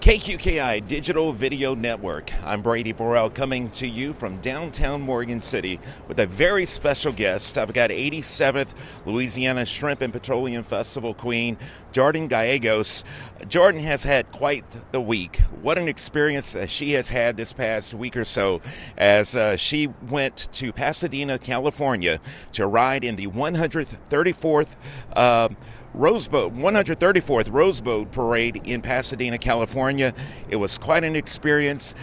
KQKI Digital Video Network. I'm Brady Burrell coming to you from downtown Morgan City with a very special guest. I've got 87th Louisiana Shrimp and Petroleum Festival Queen, Jordan Gallegos. Jordan has had quite the week. What an experience that she has had this past week or so as she went to Pasadena, California to ride in the 134th 134th Rose Boat Parade in Pasadena, California. It was quite an experience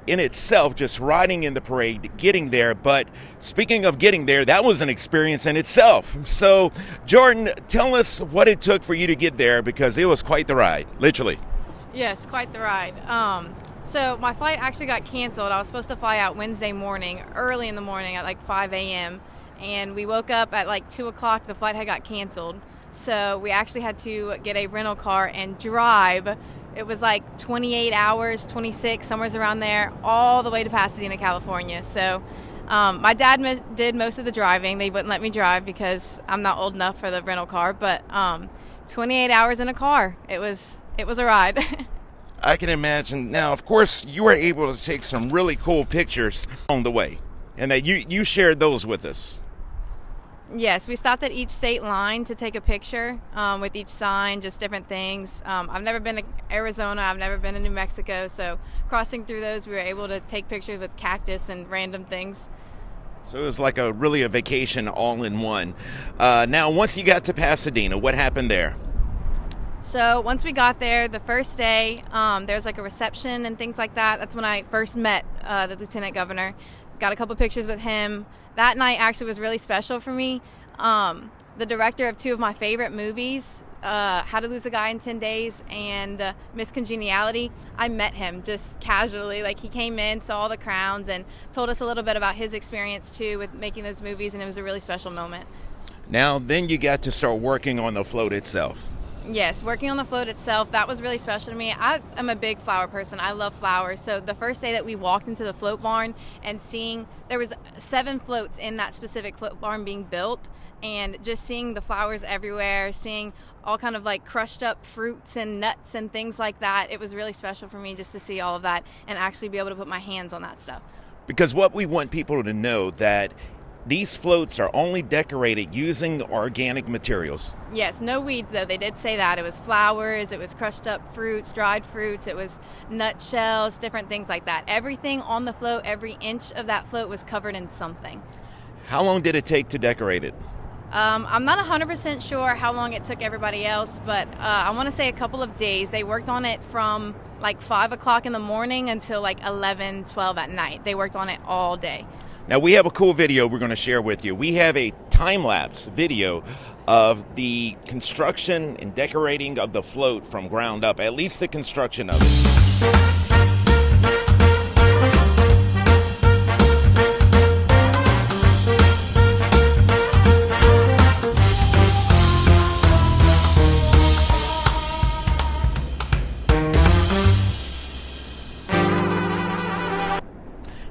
in itself, just riding in the parade, getting there. But speaking of getting there, that was an experience in itself. So, Jordan, tell us what it took for you to get there, because it was quite the ride, literally. Yes, quite the ride. So my flight actually got canceled. I was supposed to fly out Wednesday morning, early in the morning at like 5 a.m. And we woke up at like 2 o'clock. The flight had got canceled. So we actually had to get a rental car and drive. It was like 28 hours, 26, somewhere around there, all the way to Pasadena, California. So my dad did most of the driving. They wouldn't let me drive because I'm not old enough for the rental car. But 28 hours in a car. It was a ride. I can imagine. Now, of course, you were able to take some really cool pictures on the way, and that you shared those with us. Yes, we stopped at each state line to take a picture with each sign, just different things. I've never been to Arizona. I've never been to New Mexico. So crossing through those, we were able to take pictures with cactus and random things. So it was like really a vacation all in one. Now, once you got to Pasadena, what happened there? So once we got there, the first day, there was like a reception and things like that. That's when I first met the lieutenant governor. Got a couple pictures with him. That night actually was really special for me. The director of two of my favorite movies, How to Lose a Guy in 10 Days and Miss Congeniality, I met him just casually. Like, he came in, saw all the crowns, and told us a little bit about his experience too with making those movies, and it was a really special moment. Now, then you got to start working on the float itself. Yes, working on the float itself, that was really special to me. I am a big flower person. I love flowers. So the first day that we walked into the float barn and seeing there was 7 floats in that specific float barn being built, and just seeing the flowers everywhere, seeing all kind of like crushed up fruits and nuts and things like that, it was really special for me just to see all of that and actually be able to put my hands on that stuff. Because what we want people to know, that these floats are only decorated using organic materials. Yes, no weeds though. They did say that. It was flowers, it was crushed up fruits, dried fruits, it was nutshells, different things like that. Everything on the float, every inch of that float was covered in something. How long did it take to decorate it? I'm not 100% sure how long it took everybody else, but I want to say a couple of days. They worked on it from like 5 o'clock in the morning until like 11, 12 at night. They worked on it all day. Now, we have a cool video we're going to share with you. We have a time-lapse video of the construction and decorating of the float from ground up, at least the construction of it.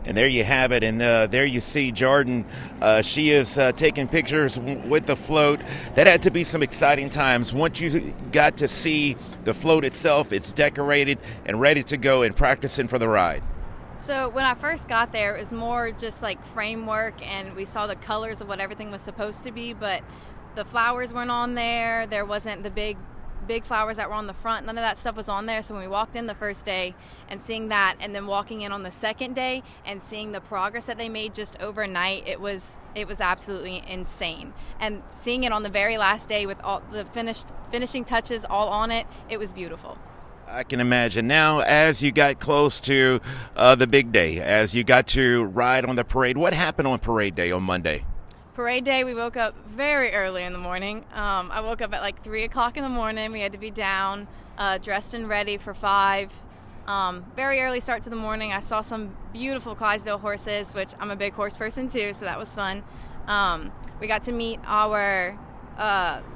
And there you have it, and there you see Jordan. She is taking pictures with the float. That had to be some exciting times. Once you got to see the float itself, it's decorated and ready to go and practicing for the ride. So when I first got there, it was more just like framework, and we saw the colors of what everything was supposed to be, but the flowers weren't on there. There wasn't the big flowers that were on the front. None of that stuff was on there. So when we walked in the first day and seeing that, and then walking in on the second day and seeing the progress that they made just overnight, it was absolutely insane. And seeing it on the very last day with all the finishing touches all on it, it was beautiful. I can imagine. Now, as you got close to the big day, as you got to ride on the parade, what happened on parade day on Monday? Parade day, we woke up very early in the morning. I woke up at like 3 o'clock in the morning. We had to be down, dressed and ready for 5. Very early start to the morning. I saw some beautiful Clydesdale horses, which I'm a big horse person too, so that was fun. We got to meet our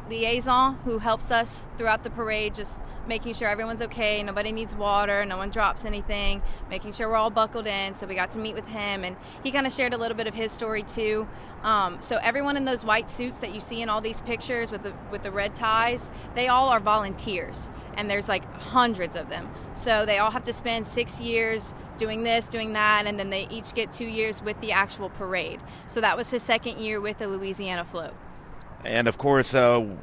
liaison who helps us throughout the parade, just making sure everyone's okay, nobody needs water, no one drops anything, making sure we're all buckled in. So we got to meet with him, and he kind of shared a little bit of his story too. So everyone in those white suits that you see in all these pictures with the red ties, they all are volunteers, and there's like hundreds of them. So they all have to spend 6 years doing this, doing that, and then they each get 2 years with the actual parade. So that was his second year with the Louisiana float. And of course,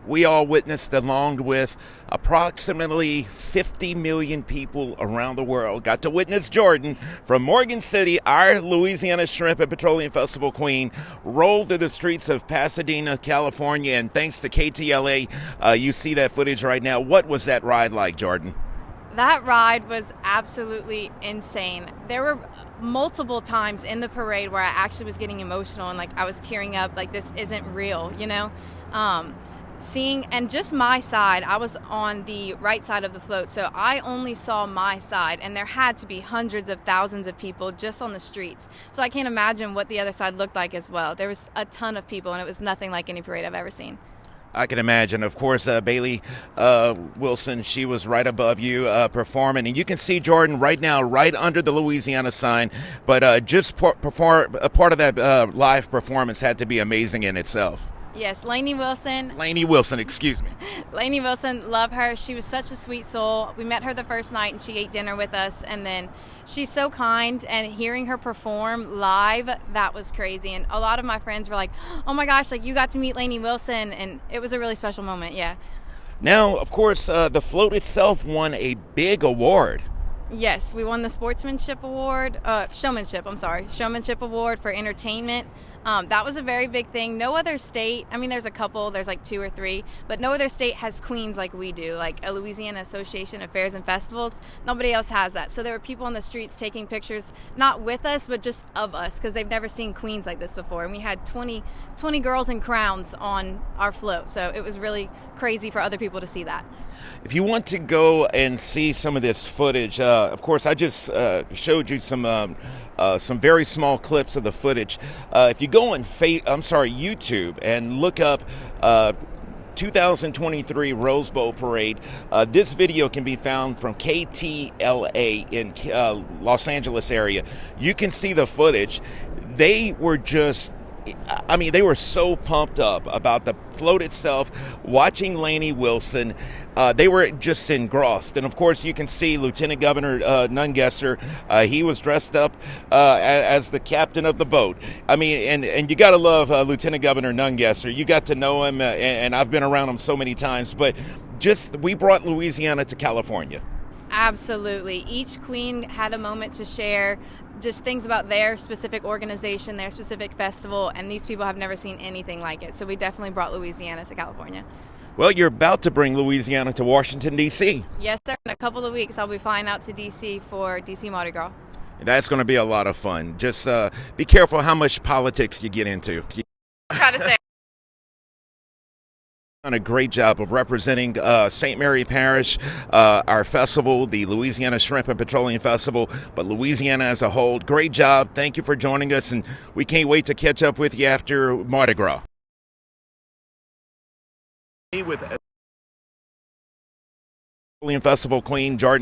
we all witnessed, along with approximately 50 million people around the world, got to witness Jordan from Morgan City, our Louisiana Shrimp and Petroleum Festival queen, roll through the streets of Pasadena, California. And thanks to KTLA, you see that footage right now. What was that ride like, Jordan? That ride was absolutely insane. There were multiple times in the parade where I actually was getting emotional and like I was tearing up, like this isn't real, you know? Seeing, and just my side, I was on the right side of the float, so I only saw my side, and there had to be hundreds of thousands of people just on the streets. So I can't imagine what the other side looked like as well. There was a ton of people, and it was nothing like any parade I've ever seen. I can imagine. Of course, Bailey Wilson, she was right above you performing. And you can see Jordan right now, right under the Louisiana sign. But just part of that live performance had to be amazing in itself. Yes, Lainey Wilson, excuse me. Lainey Wilson, love her. She was such a sweet soul. We met her the first night and she ate dinner with us, and then she's so kind, and hearing her perform live, that was crazy. And a lot of my friends were like, oh my gosh, like you got to meet Lainey Wilson, and it was a really special moment, yeah. Now, of course, the float itself won a big award. Yes, we won the Showmanship Award for entertainment. That was a very big thing. No other state, I mean, there's a couple, there's like 2 or 3, but no other state has queens like we do, like a Louisiana Association of Fairs and Festivals. Nobody else has that. So there were people on the streets taking pictures, not with us, but just of us, because they've never seen queens like this before. And we had 20 girls in crowns on our float. So it was really crazy for other people to see that. If you want to go and see some of this footage, of course, I just showed you some very small clips of the footage. If you go on YouTube and look up 2023 Rose Bowl Parade, this video can be found from KTLA in Los Angeles area. You can see the footage. They were just, I mean, they were so pumped up about the float itself, watching Lainey Wilson. They were just engrossed. And of course, you can see Lieutenant Governor Nungesser. He was dressed up as the captain of the boat. I mean, and you got to love Lieutenant Governor Nungesser. You got to know him, and I've been around him so many times. But just, we brought Louisiana to California. Absolutely. Each queen had a moment to share just things about their specific organization, their specific festival, and these people have never seen anything like it. So we definitely brought Louisiana to California. Well, you're about to bring Louisiana to Washington, D.C. Yes, sir. In a couple of weeks, I'll be flying out to D.C. for D.C. Mardi Gras. That's going to be a lot of fun. Just be careful how much politics you get into. Try to say. Done a great job of representing St. Mary Parish, our festival, the Louisiana Shrimp and Petroleum Festival, but Louisiana as a whole. Great job. Thank you for joining us, and we can't wait to catch up with you after Mardi Gras. With Petroleum Festival Queen Jordan